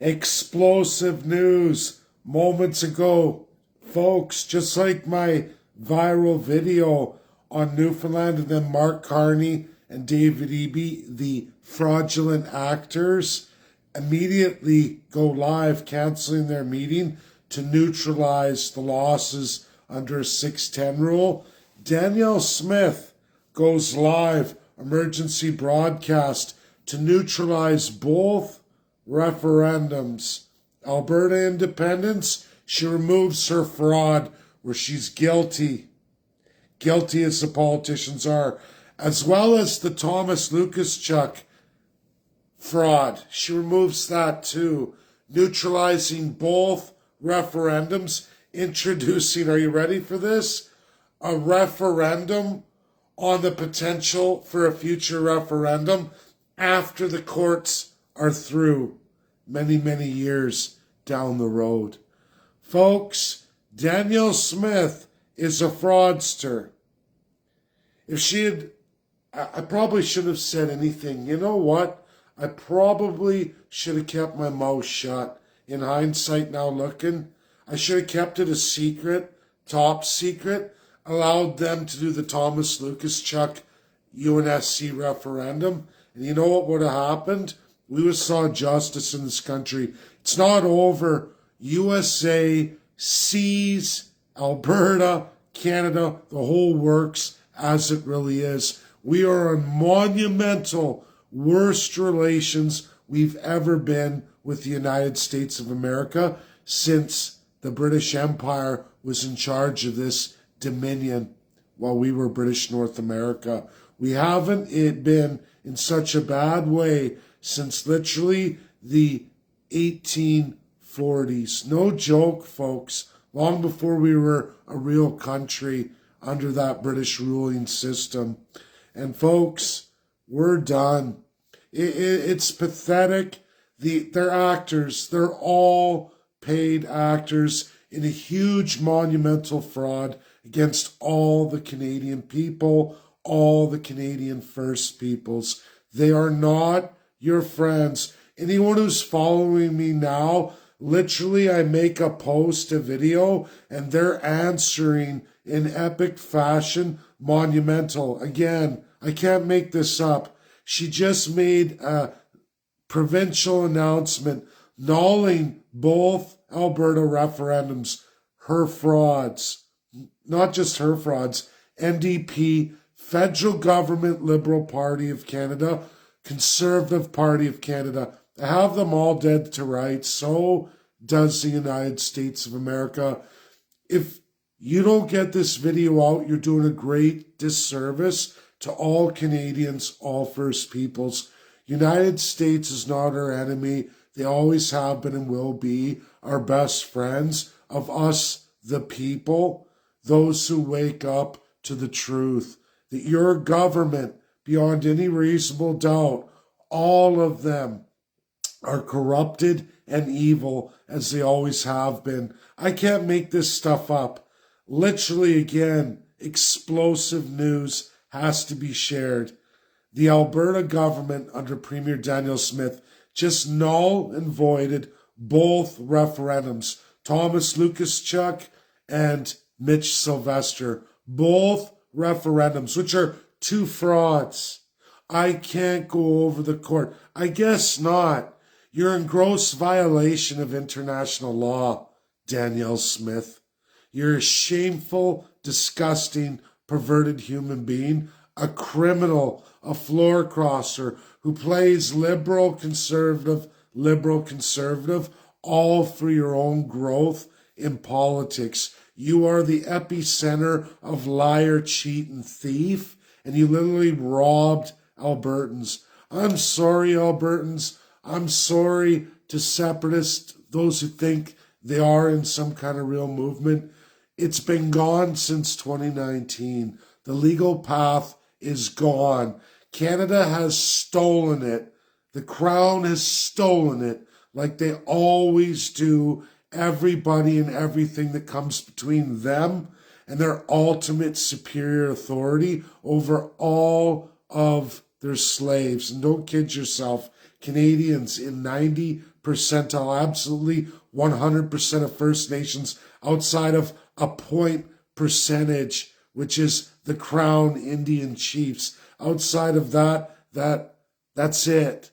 Explosive news moments ago. Folks, just like my viral video on Newfoundland and then Mark Carney and David Eby, the fraudulent actors, immediately go live, canceling their meeting to neutralize the losses under a 610 rule. Danielle Smith goes live, emergency broadcast, to neutralize both referendums. Alberta independence, she removes her fraud where she's guilty as the politicians are, as well as the Thomas Lukaschuk fraud. She removes that too, neutralizing both referendums, introducing, are you ready for this? A referendum on the potential for a future referendum after the courts are through many, many years down the road. Folks, Danielle Smith is a fraudster. If she had, I probably should have said anything. You know what? I probably should have kept my mouth shut. In hindsight, now looking, I should have kept it a secret, top secret, allowed them to do the Thomas Lukaschuk UNSC referendum. And you know what would have happened? We would have saw justice in this country. It's not over. USA sees Alberta, Canada, the whole works as it really is. We are in monumental, worst relations we've ever been with the United States of America since the British Empire was in charge of this dominion while we were British North America. We haven't been in such a bad way since literally the 1840s. No joke, folks. Long before we were a real country under that British ruling system. And folks, we're done. It's pathetic. They're actors. They're all paid actors in a huge monumental fraud against all the Canadian people, all the Canadian First Peoples. They are not your friends. Anyone who's following me now, literally I make a post, a video, and they're answering in epic fashion, monumental. Again, I can't make this up. She just made a provincial announcement nulling both Alberta referendums, her frauds, not just her frauds, NDP, Federal Government Liberal Party of Canada, Conservative Party of Canada. I have them all dead to rights. So does the United States of America. If you don't get this video out, you're doing a great disservice to all Canadians, all First Peoples. United States is not our enemy. They always have been and will be our best friends of us, the people, those who wake up to the truth. That your government, beyond any reasonable doubt, all of them are corrupted and evil as they always have been. I can't make this stuff up. Literally, again, explosive news has to be shared. The Alberta government under Premier Danielle Smith just null and voided both referendums. Thomas Lukaschuk and Mitch Sylvester. Both referendums, which are two frauds. I can't go over the court. I guess not. You're in gross violation of international law, Danielle Smith. You're a shameful, disgusting, perverted human being, a criminal, a floor crosser who plays liberal, conservative, all for your own growth in politics. You are the epicenter of liar, cheat, and thief, and you literally robbed Albertans. I'm sorry, Albertans. I'm sorry to separatists, those who think they are in some kind of real movement. It's been gone since 2019. The legal path is gone. Canada has stolen it. The Crown has stolen it like they always do. Everybody and everything that comes between them and their ultimate superior authority over all of their slaves. And don't kid yourself, Canadians in 90% percentile, absolutely 100% of First Nations outside of a point percentage, which is the Crown Indian chiefs. Outside of that's it.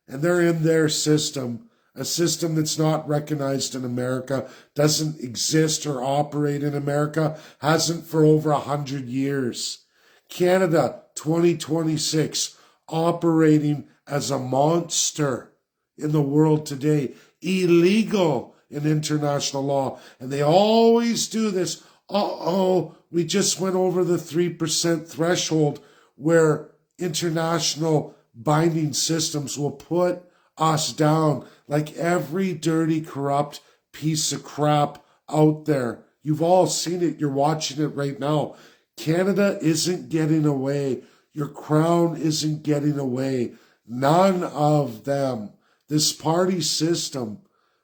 And they're in their system, a system that's not recognized in America, doesn't exist or operate in America, hasn't for over 100 years. Canada, 2026, operating as a monster in the world today, illegal in international law. And they always do this. We just went over the 3% threshold where international binding systems will put us down like every dirty, corrupt piece of crap out there. You've all seen it. You're watching it right now. Canada isn't getting away. Your crown isn't getting away. None of them. This party system,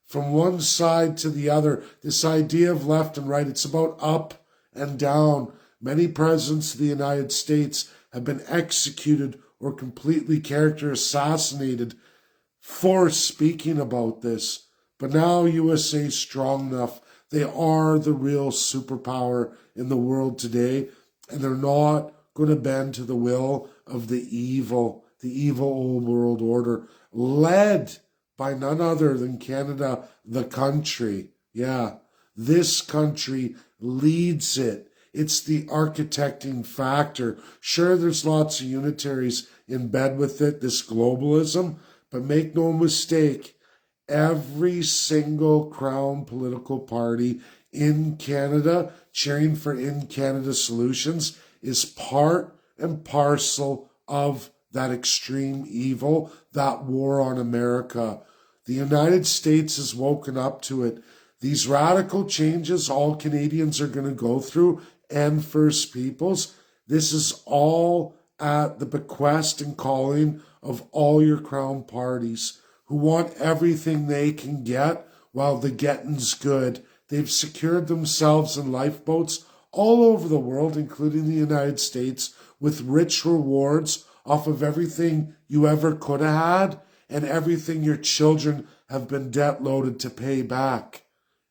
from one side to the other, this idea of left and right, it's about up and down. Many presidents of the United States have been executed or completely character assassinated for speaking about this. But now USA is strong enough. They are the real superpower in the world today, and they're not going to bend to the will of the evil old world order, led by none other than Canada, the country. Yeah, this country leads it. It's the architecting factor. Sure, there's lots of unitaries in bed with it, this globalism, but make no mistake, every single Crown political party in Canada cheering for in Canada solutions is part and parcel of that extreme evil, that war on America. The United States has woken up to it. These radical changes all Canadians are going to go through, and First Peoples, this is all at the bequest and calling of all your Crown parties who want everything they can get while the getting's good. They've secured themselves in lifeboats all over the world, including the United States, with rich rewards off of everything you ever could have had and everything your children have been debt loaded to pay back.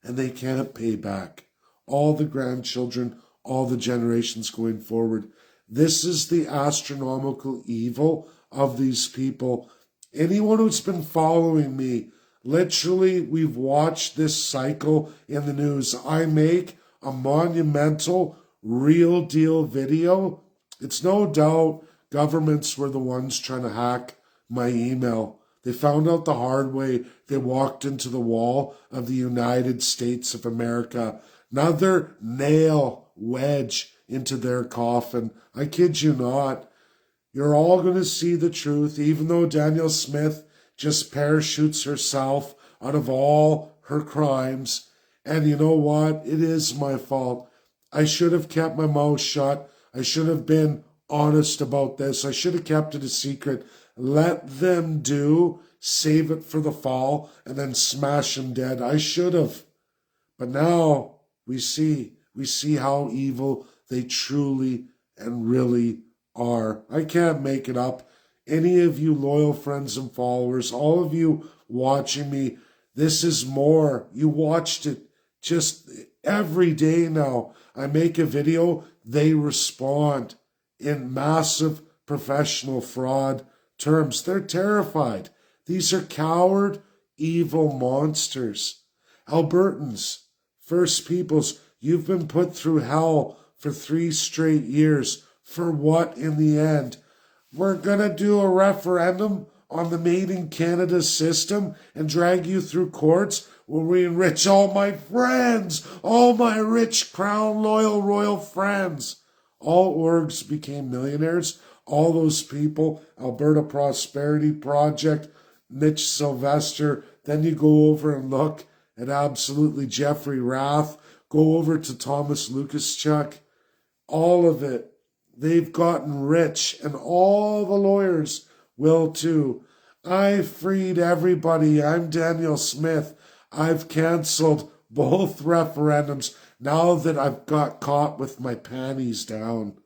And they can't pay back. All the grandchildren, all the generations going forward. This is the astronomical evil of these people. Anyone who's been following me, literally, we've watched this cycle in the news. I make a monumental, real deal video. It's no doubt governments were the ones trying to hack my email. They found out the hard way. They walked into the wall of the United States of America. Another nail wedge into their coffin. I kid you not. You're all going to see the truth, even though Danielle Smith just parachutes herself out of all her crimes. And you know what? It is my fault. I should have kept my mouth shut. I should have been honest about this. I should have kept it a secret. Let them save it for the fall, and then smash them dead. I should have. But now we see how evil they truly and really are. I can't make it up. Any of you loyal friends and followers, all of you watching me, this is more. You watched it just every day now. I make a video, they respond in massive professional fraud terms. They're terrified. These are coward, evil monsters. Albertans, First Peoples, you've been put through hell for 3 straight years. For what in the end? We're going to do a referendum on the Made in Canada system and drag you through courts where we enrich all my friends, all my rich Crown loyal royal friends. All orgs became millionaires. All those people, Alberta Prosperity Project, Mitch Sylvester. Then you go over and look at absolutely Jeffrey Rath. Go over to Thomas Lukaschuk. All of it. They've gotten rich, and all the lawyers will too. I freed everybody. I'm Danielle Smith. I've cancelled both referendums now that I've got caught with my panties down.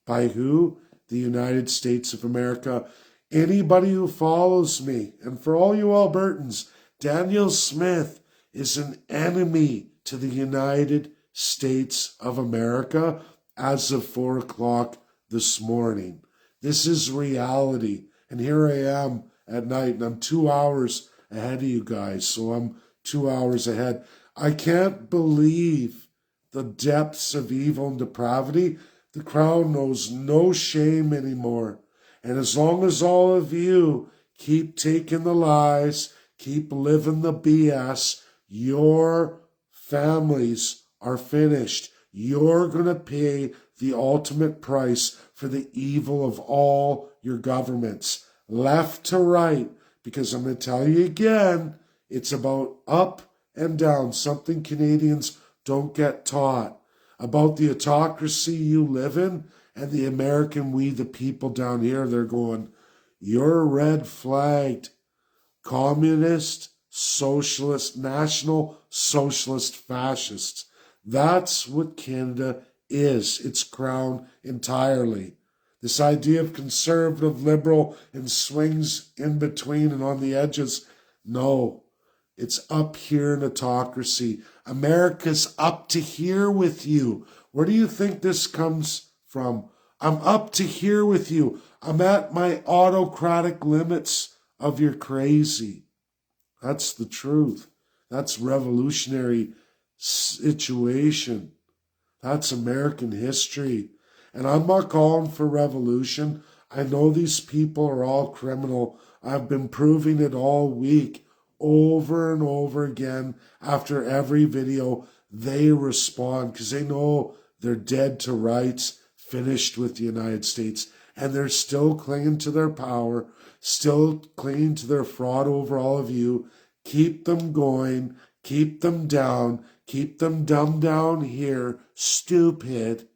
By who? The United States of America. Anybody who follows me, and for all you Albertans, Danielle Smith is an enemy to the United States of America as of 4 o'clock this morning. This is reality. And here I am at night, and I'm 2 hours ahead of you guys, so I'm 2 hours ahead. I can't believe the depths of evil and depravity. The Crown knows no shame anymore. And as long as all of you keep taking the lies, keep living the BS, your families are finished. You're going to pay the ultimate price for the evil of all your governments, left to right, because I'm going to tell you again, it's about up and down, something Canadians don't get taught, about the autocracy you live in and the American we the people down here. They're going, you're red flagged, communist, socialist, national socialist fascists. That's what Canada is. It's Crown entirely. This idea of conservative, liberal, and swings in between and on the edges, no. It's up here in autocracy. America's up to here with you. Where do you think this comes from? I'm up to here with you. I'm at my autocratic limits of your crazy. That's the truth. That's revolutionary situation. That's American history. And I'm not calling for revolution. I know these people are all criminal. I've been proving it all week, over and over again. After every video, they respond because they know they're dead to rights, finished with the United States. And they're still clinging to their power, still clinging to their fraud over all of you. Keep them going, keep them down, keep them dumbed down here, stupid,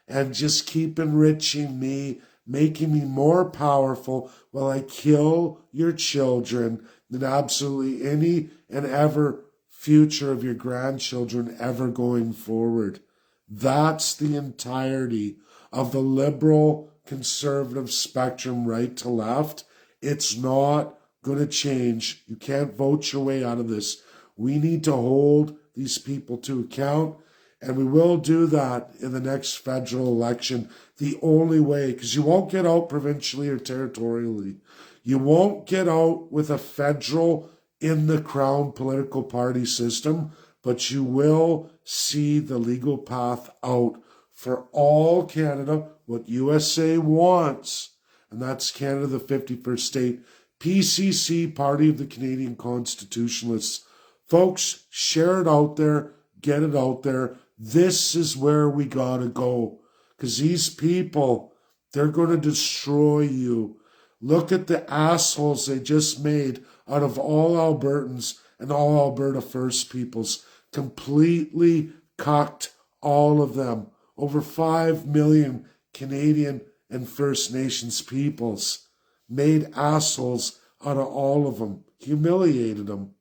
and just keep enriching me, making me more powerful while I kill your children than absolutely any and ever future of your grandchildren ever going forward. That's the entirety of the liberal conservative spectrum, right to left. It's not going to change. You can't vote your way out of this. We need to hold these people to account, and we will do that in the next federal election. The only way, because you won't get out provincially or territorially. You won't get out with a federal in the Crown political party system, but you will see the legal path out for all Canada, what USA wants, and that's Canada, the 51st state, PCC, Party of the Canadian Constitutionalists. Folks, share it out there, get it out there. This is where we gotta go, because these people, they're going to destroy you. Look at the assholes they just made out of all Albertans and all Alberta First Peoples. Completely cucked all of them. Over 5 million Canadian and First Nations peoples. Made assholes out of all of them. Humiliated them.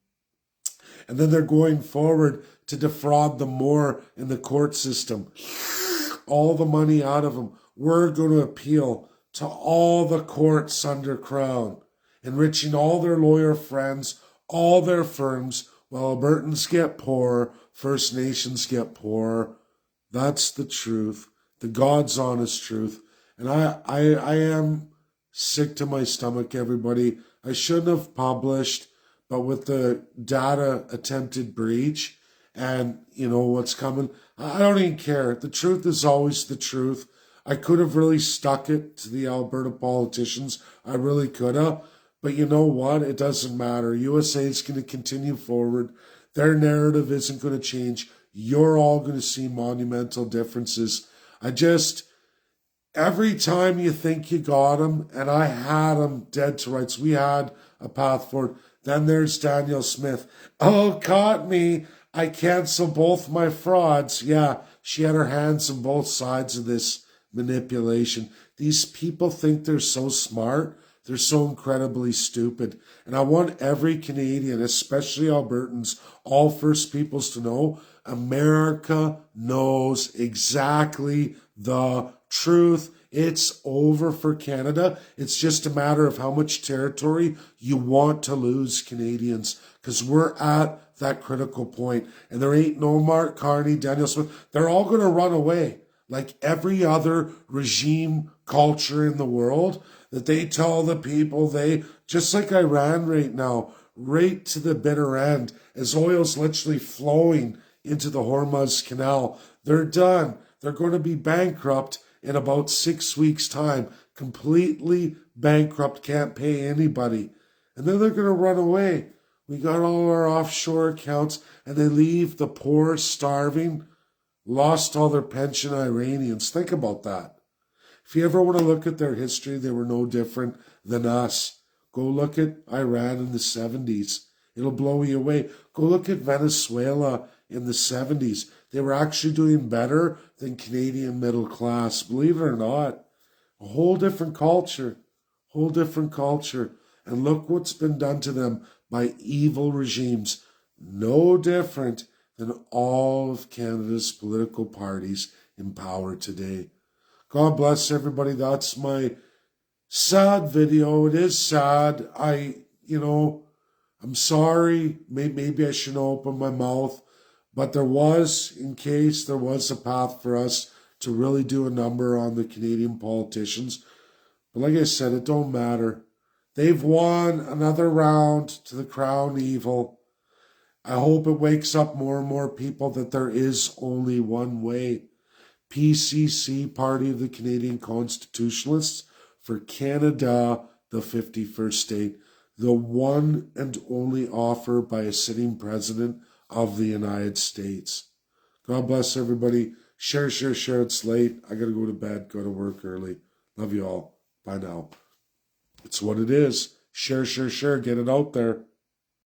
And then they're going forward to defraud them more in the court system. All the money out of them. We're going to appeal to all the courts under Crown, enriching all their lawyer friends, all their firms, while Albertans get poorer, First Nations get poorer. That's the truth, the God's honest truth. And I am sick to my stomach, everybody. I shouldn't have published, but with the data attempted breach and, you know, what's coming, I don't even care. The truth is always the truth. I could have really stuck it to the Alberta politicians. I really could have. But you know what? It doesn't matter. USA is going to continue forward. Their narrative isn't going to change. You're all going to see monumental differences. Every time you think you got them, and I had them dead to rights, we had a path forward. Then there's Danielle Smith. Oh, caught me. I cancel both my frauds. Yeah, she had her hands on both sides of this manipulation. These people think they're so smart. They're so incredibly stupid. And I want every Canadian, especially Albertans, all First Peoples to know, America knows exactly the truth. It's over for Canada. It's just a matter of how much territory you want to lose, Canadians, because we're at that critical point. And there ain't no Mark Carney, Danielle Smith. They're all going to run away like every other regime culture in the world that they tell the people they, just like Iran right now, right to the bitter end, as oil's literally flowing into the Hormuz Canal. They're done. They're going to be bankrupt in about 6 weeks' time. Completely bankrupt, can't pay anybody. And then they're going to run away. We got all our offshore accounts, and they leave the poor, starving, lost all their pension Iranians. Think about that. If you ever want to look at their history, they were no different than us. Go look at Iran in the 70s. It'll blow you away. Go look at Venezuela in the 70s. They were actually doing better than Canadian middle class. Believe it or not. A whole different culture. Whole different culture. And look what's been done to them by evil regimes. No different than all of Canada's political parties in power today. God bless everybody. That's my sad video. It is sad. I'm sorry. Maybe I shouldn't open my mouth. But in case there was a path for us to really do a number on the Canadian politicians. But like I said, it don't matter. They've won another round to the crown evil. I hope it wakes up more and more people that there is only one way. PCC, Party of the Canadian Constitutionalists, for Canada, the 51st state, the one and only offer by a sitting president of the United States. God bless everybody. Share. It's late. I got to go to bed, go to work early. Love you all. Bye now. It's what it is. Share. Get it out there.